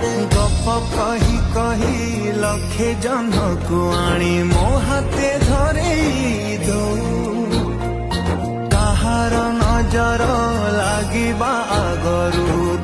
गप कही कही लखे जन को आनी मो हाथे धरे दो कहार नजर लागिबा आगरू